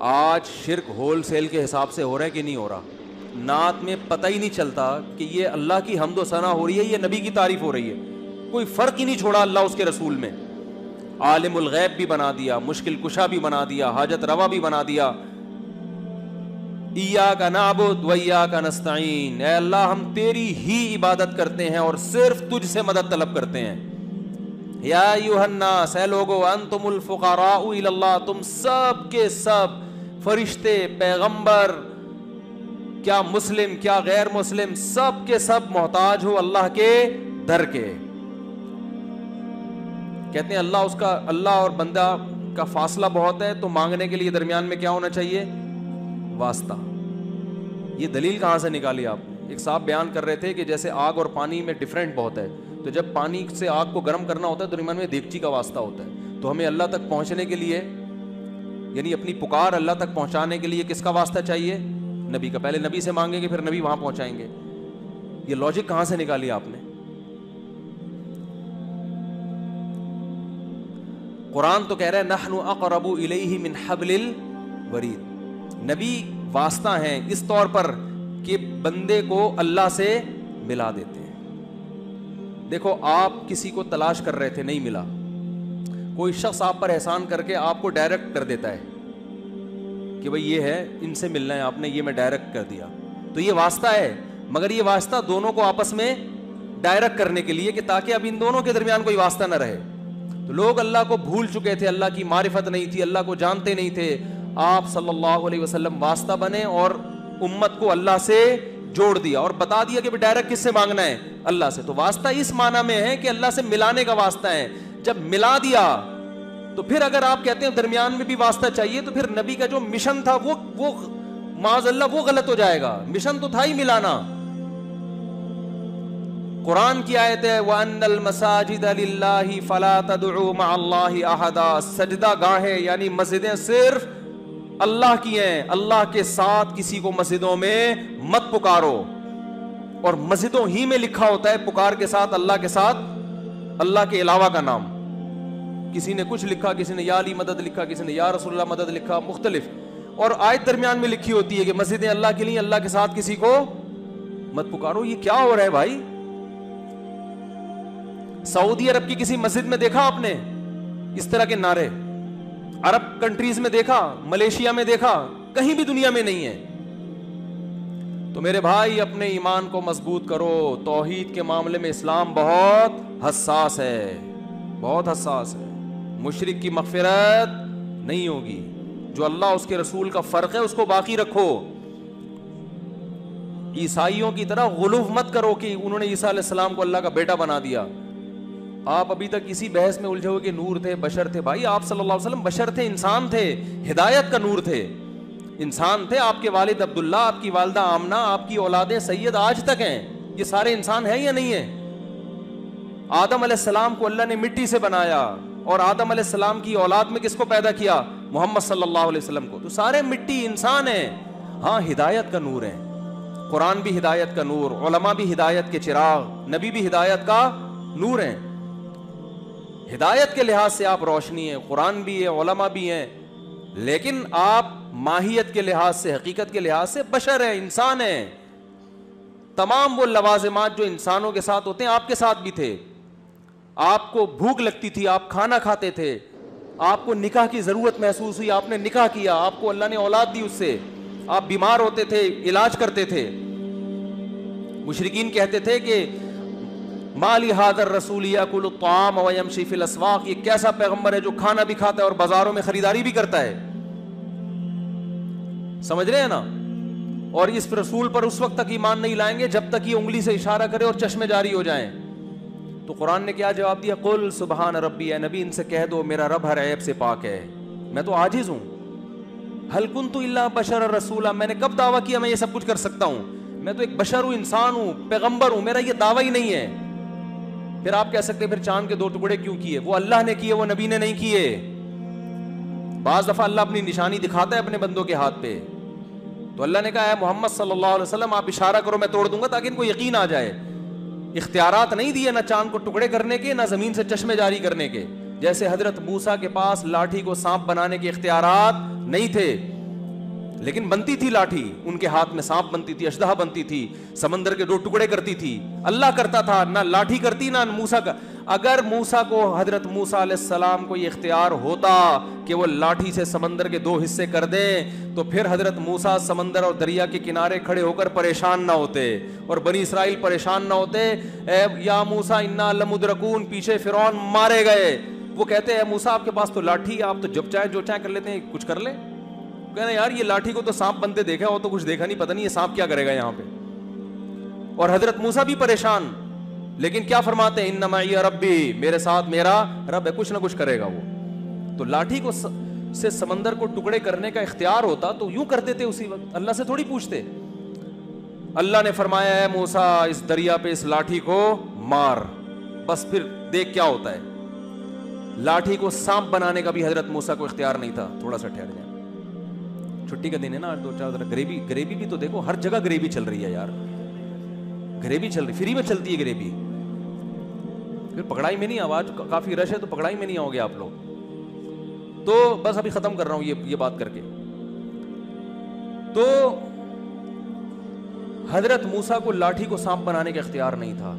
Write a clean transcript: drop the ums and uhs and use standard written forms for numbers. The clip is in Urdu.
آج شرک ہول سیل کے حساب سے ہو رہا ہے کہ نہیں ہو رہا؟ نعت میں پتہ ہی نہیں چلتا کہ یہ اللہ کی حمد و ثنا ہو رہی ہے، یہ نبی کی تعریف ہو رہی ہے. کوئی فرق ہی نہیں چھوڑا اللہ اس کے رسول میں. عالم الغیب بھی بنا دیا، مشکل کشا بھی بنا دیا، حاجت روا بھی بنا دیا. ایاک نعبد و ایاک نستعین، اے اللہ ہم تیری ہی عبادت کرتے ہیں اور صرف تجھ سے مدد طلب کرتے ہیں. یا ایھا الناس، اے لوگو، انتم الفقراء الی اللہ، تم سب کے سب فرشتے، پیغمبر، کیا مسلم کیا غیر مسلم، سب کے سب محتاج ہو اللہ کے در کے. کہتے ہیں اللہ اور بندہ کا فاصلہ بہت ہے، تو مانگنے کے لیے درمیان میں کیا ہونا چاہیے؟ واسطہ. یہ دلیل کہاں سے نکالی آپ نے؟ ایک صاحب بیان کر رہے تھے کہ جیسے آگ اور پانی میں ڈفرینٹ بہت ہے، تو جب پانی سے آگ کو گرم کرنا ہوتا ہے تو درمیان میں دیگچی کا واسطہ ہوتا ہے. تو ہمیں اللہ تک پہنچنے کے لیے، یعنی اپنی پکار اللہ تک پہنچانے کے لیے کس کا واسطہ چاہیے؟ نبی کا. پہلے نبی سے مانگیں گے، پھر نبی وہاں پہنچائیں گے. یہ لاجک کہاں سے نکالی آپ نے؟ قرآن تو کہہ رہا ہے نحن اقرب الیہ من حبل الورید. نبی واسطہ ہیں اس طور پر کہ بندے کو اللہ سے ملا دیتے ہیں. دیکھو آپ کسی کو تلاش کر رہے تھے، نہیں ملا، کوئی شخص آپ پر احسان کر کے آپ کو ڈائریکٹ کر دیتا ہے کہ بھئی یہ ہے، ان سے ملنا ہے آپ نے، یہ میں ڈائریکٹ کر دیا. تو یہ واسطہ ہے، مگر یہ واسطہ دونوں کو آپس میں ڈائریکٹ کرنے کے لیے کہ تاکہ اب ان دونوں کے درمیان کوئی واسطہ نہ رہے. تو لوگ اللہ کو بھول چکے تھے، اللہ کی معرفت نہیں تھی، اللہ کو جانتے نہیں تھے. آپ صلی اللہ علیہ وسلم واسطہ بنے اور امت کو اللہ سے جوڑ دیا اور بتا دیا کہ ڈائریکٹ کس سے مانگنا ہے؟ اللہ سے. تو واسطہ اس معنی میں ہے کہ اللہ سے ملانے کا واسطہ ہے. جب ملا دیا تو پھر اگر آپ کہتے ہیں درمیان میں بھی واسطہ چاہیے، تو پھر نبی کا جو مشن تھا وہ معاذ اللہ وہ غلط ہو جائے گا. مشن تو تھا ہی ملانا. قرآن کی آیت ہے وَأَنَّ الْمَسَاجِدَ لِلَّهِ فَلَا تَدْعُوا مَعَ اللَّهِ أَحَدًا. سجدہ گاہیں یعنی مسجدیں صرف اللہ کی ہیں، اللہ کے ساتھ کسی کو مسجدوں میں مت پکارو. اور مسجدوں ہی میں لکھا ہوتا ہے پکار کے ساتھ اللہ کے ساتھ اللہ کے علاوہ کا نام. کسی نے کچھ لکھا، کسی نے یا علی مدد لکھا، کسی نے یا رسول اللہ مدد لکھا، مختلف. اور آیت درمیان میں لکھی ہوتی ہے کہ مسجدیں اللہ کے لیے، اللہ کے ساتھ کسی کو مت پکارو. یہ کیا ہو رہا ہے بھائی؟ سعودی عرب کی کسی مسجد میں دیکھا آپ نے اس طرح کے نعرے؟ عرب کنٹریز میں دیکھا؟ ملیشیا میں دیکھا؟ کہیں بھی دنیا میں نہیں ہے. تو میرے بھائی اپنے ایمان کو مضبوط کرو. توحید کے معاملے میں اسلام بہت حساس ہے، بہت حساس ہے. مشرک کی مغفرت نہیں ہوگی. جو اللہ اس کے رسول کا فرق ہے اس کو باقی رکھو. عیسائیوں کی طرح غلو مت کرو کہ انہوں نے عیسیٰ علیہ السلام کو اللہ کا بیٹا بنا دیا. آپ ابھی تک اسی بحث میں الجھے ہوئے کہ نور تھے، بشر تھے. بھائی آپ صلی اللہ علیہ وسلم بشر تھے، انسان تھے، ہدایت کا نور تھے، انسان تھے. آپ کے والد عبداللہ، آپ کی والدہ آمنہ، آپ کی اولادیں سید آج تک ہیں. یہ سارے انسان ہیں یا نہیں ہیں؟ آدم علیہ السلام کو اللہ نے مٹی سے بنایا اور آدم علیہ السلام کی اولاد میں کس کو پیدا کیا؟ محمد صلی اللہ علیہ وسلم کو. تو سارے مٹی انسان ہیں. ہاں ہدایت کا نور ہے. قرآن بھی ہدایت کا نور، علماء بھی ہدایت کے چراغ، نبی بھی ہدایت کا نور ہیں. ہدایت کے لحاظ سے آپ روشنی ہیں، قرآن بھی ہے، علماء بھی ہیں. لیکن آپ ماہیت کے لحاظ سے، حقیقت کے لحاظ سے بشر ہیں، انسان ہیں. تمام وہ لوازمات جو انسانوں کے ساتھ ہوتے ہیں آپ کے ساتھ بھی تھے. آپ کو بھوک لگتی تھی، آپ کھانا کھاتے تھے. آپ کو نکاح کی ضرورت محسوس ہوئی، آپ نے نکاح کیا. آپ کو اللہ نے اولاد دی اس سے. آپ بیمار ہوتے تھے، علاج کرتے تھے. مشرکین کہتے تھے کہ مالی ھذا الرسول یاکل الطعام ویمشی فی الاسواق. یہ کیسا پیغمبر ہے جو کھانا بھی کھاتا ہے اور بازاروں میں خریداری بھی کرتا ہے. سمجھ رہے ہیں نا؟ اور اس رسول پر اس وقت تک ایمان نہیں لائیں گے جب تک یہ انگلی سے اشارہ کرے اور چشمے جاری ہو جائیں. تو قرآن نے کیا جواب دیا؟ قل سبحان ربی. اے نبی ان سے کہہ دو میرا رب ہر عیب سے پاک ہے، میں تو عاجز ہوں. ہل کنت الا بشر رسولا. میں نے کب دعویٰ کیا میں یہ سب کچھ کر سکتا ہوں؟ میں تو ایک بشر ہوں، انسان ہوں، پیغمبر ہوں. میرا یہ دعویٰ ہی نہیں ہے. پھر آپ کہہ سکتے پھر چاند کے 2 ٹکڑے کیوں کیے؟ وہ اللہ نے کیے، وہ نبی نے نہیں کیے. بعض دفعہ اللہ اپنی نشانی دکھاتا ہے اپنے بندوں کے ہاتھ پہ. تو اللہ نے کہا ہے محمد صلی اللہ علیہ وسلم آپ اشارہ کرو میں توڑ دوں گا تاکہ ان کو یقین آ جائے. اختیارات نہیں دیے نہ چاند کو ٹکڑے کرنے کے، نہ زمین سے چشمے جاری کرنے کے. جیسے حضرت موسیٰ کے پاس لاٹھی کو سانپ بنانے کے اختیارات نہیں تھے. لیکن بنتی تھی لاٹھی ان کے ہاتھ میں، سانپ بنتی تھی، اشدہا بنتی تھی، سمندر کے 2 ٹکڑے کرتی تھی. اللہ کرتا تھا، نہ لاٹھی کرتی نہ موسیٰ کا. اگر موسیٰ کو، حضرت موسیٰ علیہ السلام کو یہ اختیار ہوتا کہ وہ لاٹھی سے سمندر کے 2 حصے کر دیں تو پھر حضرت موسیٰ سمندر اور دریا کے کنارے کھڑے ہو کر پریشان نہ ہوتے اور بنی اسرائیل پریشان نہ ہوتے. اے یا موسیٰ انا لمدرکون، پیچھے فرعون مارے گئے. وہ کہتے ہیں موسیٰ آپ کے پاس تو لاٹھی، آپ تو جب چاہیں جو چاہیں کر لیتے ہیں، کچھ کر لیں. کہنا یار یہ لاٹھی کو تو سانپ بنتے دیکھا ہو تو کچھ دیکھا نہیں، پتہ نہیں یہ سانپ کیا کرے گا یہاں پہ. اور حضرت موسیٰ بھی پریشان، لیکن کیا فرماتے ہیں؟ ان معی ربی، میرے ساتھ میرا رب ہے، کچھ نہ کچھ کرے گا وہ. تو لاٹھی کو سے سمندر کو ٹکڑے کرنے کا اختیار ہوتا تو یوں کر دیتے اسی وقت، اللہ سے تھوڑی پوچھتے. اللہ نے فرمایا ہے موسیٰ اس دریا پہ اس لاٹھی کو مار، بس پھر دیکھ کیا ہوتا ہے. لاٹھی کو سانپ بنانے کا بھی حضرت موسیٰ کو اختیار نہیں تھا. تھوڑا سا ٹھہر جائیں، چھٹی کا دن ہے نا آج، 2-4 ذرا گریوی بھی تو دیکھو، ہر جگہ گریوی چل رہی ہے یار، گریوی چل رہی، فری میں چلتی ہے گریوی. پھر پکڑائی میں نہیں، آواز کافی رش ہے تو پکڑائی میں نہیں آؤ گے آپ لوگ. تو بس ابھی ختم کر رہا ہوں یہ بات کر کے. تو حضرت موسیٰ کو لاٹھی کو سانپ بنانے کا اختیار نہیں تھا.